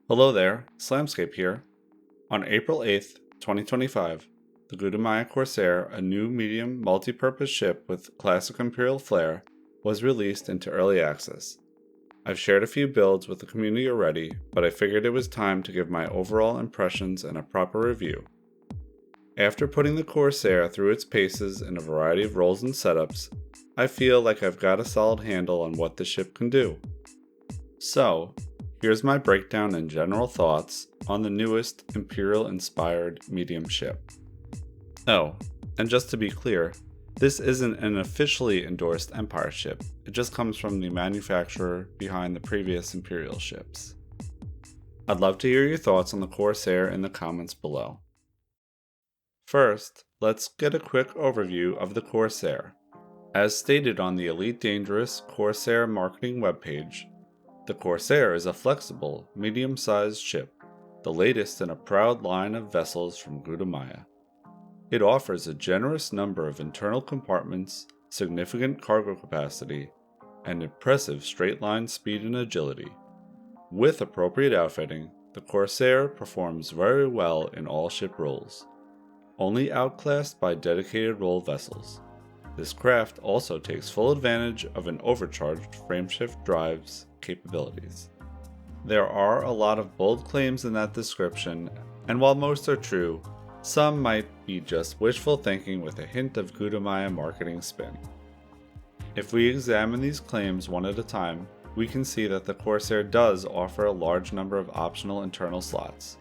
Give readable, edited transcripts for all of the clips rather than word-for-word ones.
Hello there, Slamscape here. On April 8th, 2025, the Gutamaya Corsair, a new medium multi-purpose ship with classic Imperial flair, was released into early access. I've shared a few builds with the community already, but I figured it was time to give my overall impressions and a proper review. After putting the Corsair through its paces in a variety of roles and setups, I feel like I've got a solid handle on what the ship can do. So, here's my breakdown and general thoughts on the newest Imperial-inspired medium ship. Oh, and just to be clear, this isn't an officially endorsed Empire ship, it just comes from the manufacturer behind the previous Imperial ships. I'd love to hear your thoughts on the Corsair in the comments below. First, let's get a quick overview of the Corsair. As stated on the Elite Dangerous Corsair marketing webpage, the Corsair is a flexible, medium-sized ship, the latest in a proud line of vessels from Gutamaya. It offers a generous number of internal compartments, significant cargo capacity, and impressive straight-line speed and agility. With appropriate outfitting, the Corsair performs very well in all ship roles, only outclassed by dedicated role vessels. This craft also takes full advantage of an overcharged frameshift drive's capabilities. There are a lot of bold claims in that description, and while most are true, some might be just wishful thinking with a hint of Gutamaya marketing spin. If we examine these claims one at a time, we can see that the Corsair does offer a large number of optional internal slots.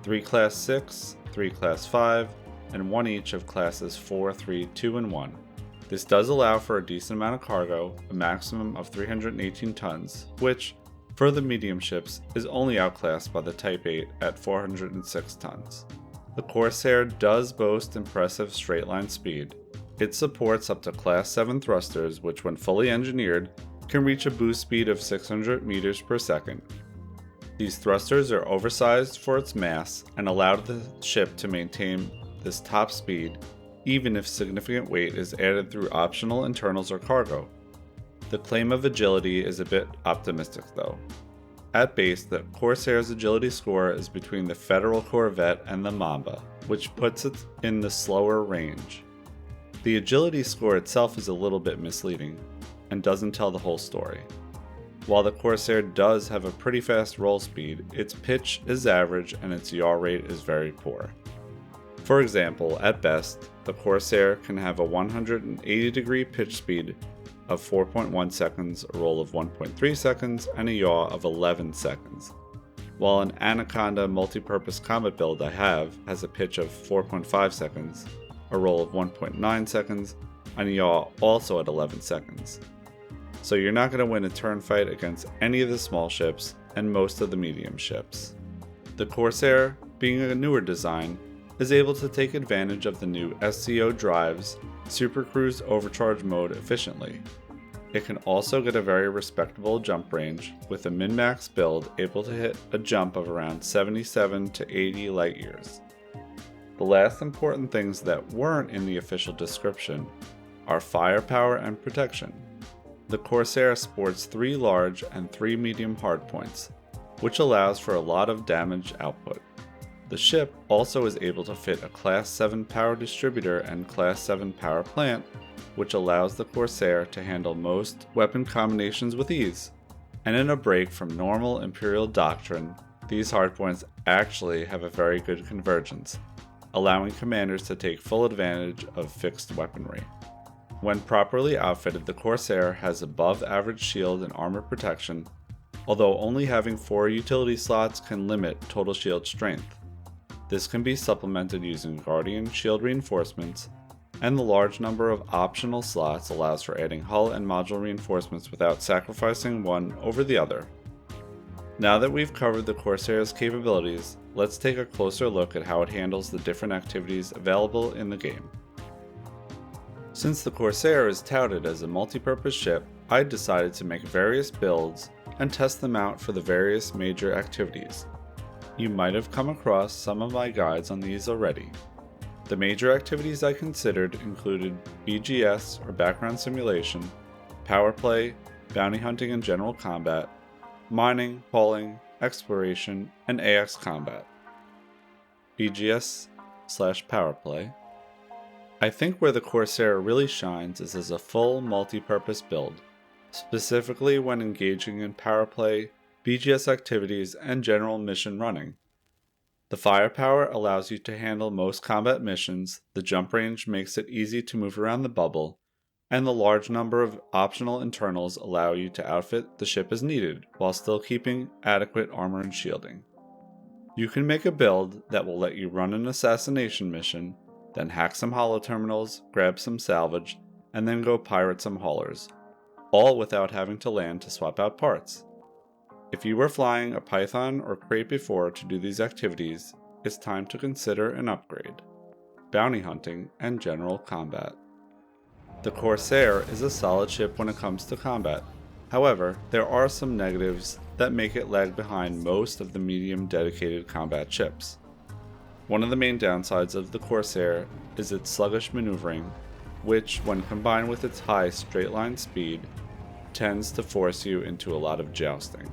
3 Class 6, 3 Class 5, and 1 each of Classes 4, 3, 2, and 1. This does allow for a decent amount of cargo, a maximum of 318 tons, which, for the medium ships, is only outclassed by the Type 8 at 406 tons. The Corsair does boast impressive straight-line speed. It supports up to Class 7 thrusters, which when fully engineered, can reach a boost speed of 600 meters per second. These thrusters are oversized for its mass and allow the ship to maintain this top speed even if significant weight is added through optional internals or cargo. The claim of agility is a bit optimistic though. At base, the Corsair's agility score is between the Federal Corvette and the Mamba, which puts it in the slower range. The agility score itself is a little bit misleading, and doesn't tell the whole story. While the Corsair does have a pretty fast roll speed, its pitch is average and its yaw rate is very poor. For example, at best, the Corsair can have a 180-degree pitch speed of 4.1 seconds, a roll of 1.3 seconds, and a yaw of 11 seconds. While an Anaconda multi-purpose combat build I have has a pitch of 4.5 seconds, a roll of 1.9 seconds, and a yaw also at 11 seconds. So you're not going to win a turn fight against any of the small ships and most of the medium ships. The Corsair, being a newer design, is able to take advantage of the new SCO drive's Super Cruise overcharge mode efficiently. It can also get a very respectable jump range, with a min-max build able to hit a jump of around 77 to 80 light years. The last important things that weren't in the official description are firepower and protection. The Corsair sports 3 large and 3 medium hardpoints, which allows for a lot of damage output. The ship also is able to fit a Class 7 power distributor and Class 7 power plant, which allows the Corsair to handle most weapon combinations with ease. And in a break from normal Imperial doctrine, these hardpoints actually have a very good convergence, allowing commanders to take full advantage of fixed weaponry. When properly outfitted, the Corsair has above average shield and armor protection, although only having 4 utility slots can limit total shield strength. This can be supplemented using Guardian shield reinforcements, and the large number of optional slots allows for adding hull and module reinforcements without sacrificing one over the other. Now that we've covered the Corsair's capabilities, let's take a closer look at how it handles the different activities available in the game. Since the Corsair is touted as a multi-purpose ship, I decided to make various builds and test them out for the various major activities. You might have come across some of my guides on these already. The major activities I considered included BGS or background simulation, Powerplay, bounty hunting and general combat, mining, hauling, exploration, and AX combat. BGS/Powerplay. I think where the Corsair really shines is as a full multi-purpose build, specifically when engaging in Powerplay, BGS activities, and general mission running. The firepower allows you to handle most combat missions, the jump range makes it easy to move around the bubble, and the large number of optional internals allow you to outfit the ship as needed, while still keeping adequate armor and shielding. You can make a build that will let you run an assassination mission, then hack some holo-terminals, grab some salvage, and then go pirate some haulers, all without having to land to swap out parts. If you were flying a Python or Crate before to do these activities, it's time to consider an upgrade: bounty hunting and general combat. The Corsair is a solid ship when it comes to combat. However, there are some negatives that make it lag behind most of the medium dedicated combat ships. One of the main downsides of the Corsair is its sluggish maneuvering, which, when combined with its high straight-line speed, tends to force you into a lot of jousting.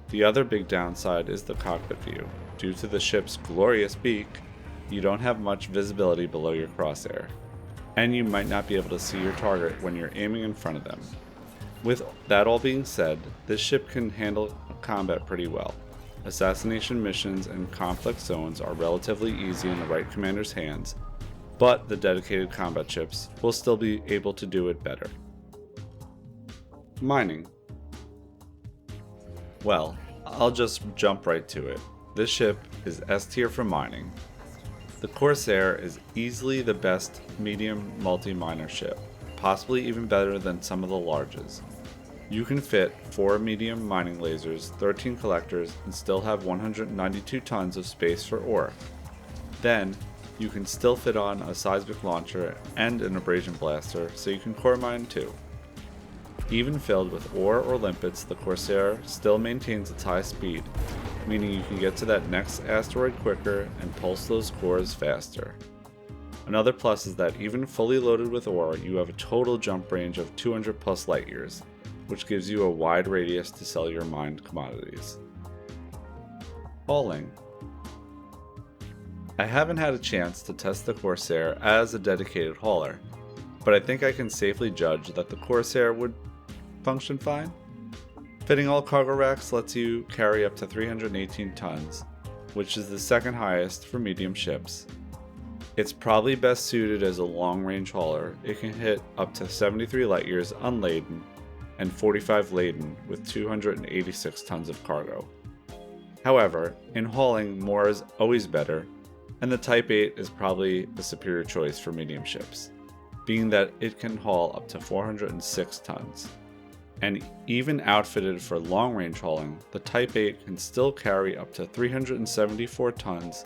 The other big downside is the cockpit view. Due to the ship's glorious beak, you don't have much visibility below your crosshair, and you might not be able to see your target when you're aiming in front of them. With that all being said, this ship can handle combat pretty well. Assassination missions and conflict zones are relatively easy in the right commander's hands, but the dedicated combat ships will still be able to do it better. Mining. Well, I'll just jump right to it. This ship is S tier for mining. The Corsair is easily the best medium multi-miner ship, possibly even better than some of the larges. You can fit 4 medium mining lasers, 13 collectors, and still have 192 tons of space for ore. Then, you can still fit on a seismic launcher and an abrasion blaster, so you can core mine too. Even filled with ore or limpets, the Corsair still maintains its high speed, meaning you can get to that next asteroid quicker and pulse those cores faster. Another plus is that even fully loaded with ore, you have a total jump range of 200 plus light years, which gives you a wide radius to sell your mined commodities. Hauling. I haven't had a chance to test the Corsair as a dedicated hauler, but I think I can safely judge that the Corsair would function fine. Fitting all cargo racks lets you carry up to 318 tons, which is the second highest for medium ships. It's probably best suited as a long-range hauler. It can hit up to 73 light years unladen and 45 laden with 286 tons of cargo. However, in hauling, more is always better, and the Type 8 is probably the superior choice for medium ships, being that it can haul up to 406 tons. And even outfitted for long-range hauling, the Type 8 can still carry up to 374 tons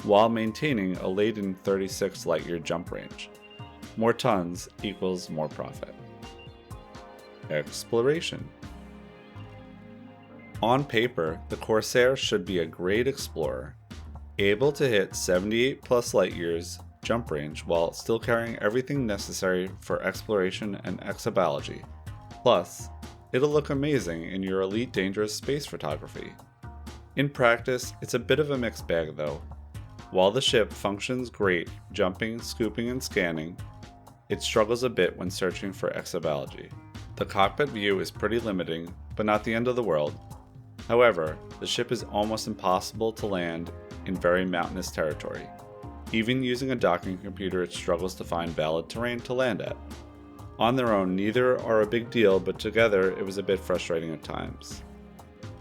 while maintaining a laden 36 light-year jump range. More tons equals more profit. Exploration. On paper, the Corsair should be a great explorer, able to hit 78 plus light years jump range while still carrying everything necessary for exploration and exobiology. Plus, it'll look amazing in your elite dangerous space photography. In practice, it's a bit of a mixed bag though. While the ship functions great jumping, scooping, and scanning, it struggles a bit when searching for exobiology. The cockpit view is pretty limiting, but not the end of the world. However, the ship is almost impossible to land in very mountainous territory. Even using a docking computer, it struggles to find valid terrain to land at. On their own, neither are a big deal, but together it was a bit frustrating at times.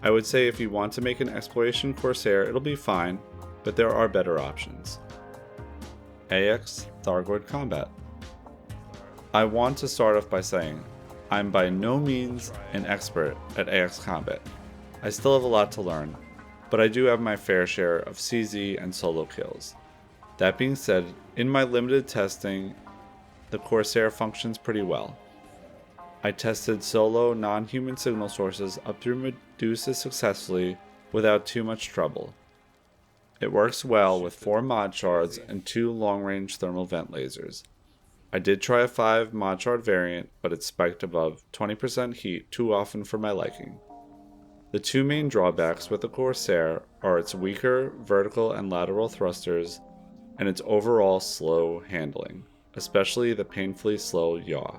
I would say if you want to make an exploration Corsair, it'll be fine, but there are better options. AX Thargoid Combat. I want to start off by saying, I'm by no means an expert at AX combat. I still have a lot to learn, but I do have my fair share of CZ and solo kills. That being said, in my limited testing, the Corsair functions pretty well. I tested solo non-human signal sources up through Medusa successfully without too much trouble. It works well with 4 mod shards and 2 long-range thermal vent lasers. I did try a 5 mod shard variant, but it spiked above 20% heat too often for my liking. The two main drawbacks with the Corsair are its weaker vertical and lateral thrusters and its overall slow handling, especially the painfully slow yaw.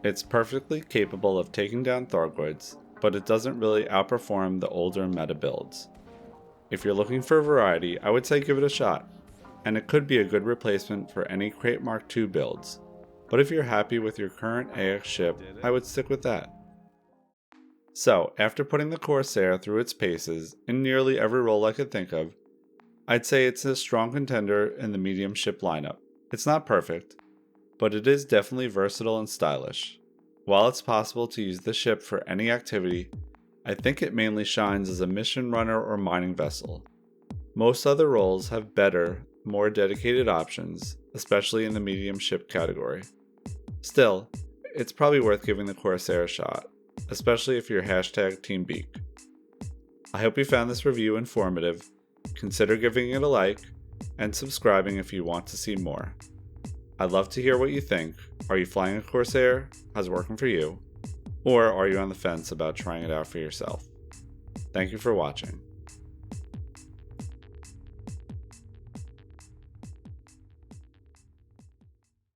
It's perfectly capable of taking down Thargoids, but it doesn't really outperform the older meta builds. If you're looking for variety, I would say give it a shot, and it could be a good replacement for any Crate Mark II builds, but if you're happy with your current AX ship, I would stick with that. So, after putting the Corsair through its paces in nearly every role I could think of, I'd say it's a strong contender in the medium ship lineup. It's not perfect, but it is definitely versatile and stylish. While it's possible to use the ship for any activity, I think it mainly shines as a mission runner or mining vessel. Most other roles have better, more dedicated options, especially in the medium ship category. Still, it's probably worth giving the Corsair a shot, especially if you're #TeamBeak. I hope you found this review informative. Consider giving it a like, and subscribing if you want to see more. I'd love to hear what you think. Are you flying a Corsair? How's it working for you? Or are you on the fence about trying it out for yourself? Thank you for watching.